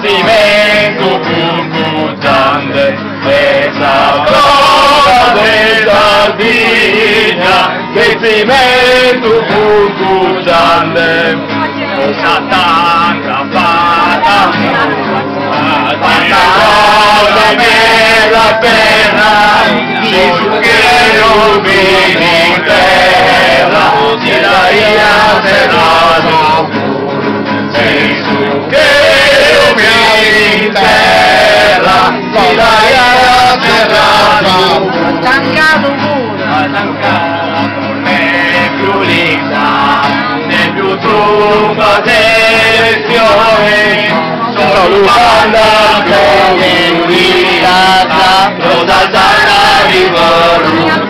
cimento puntugiante, questa prova di Sardegna, che cimento puntugiante, questa tanca fatta, questa cosa nella terra, Gesù che non viene in terra, ti dai serrato, Gesù che non viene in terra, ti dai serrato, Tancato pure, né più lisa, né più tromba d'elezione, solo banda come unità, lo da sana rivoluzione.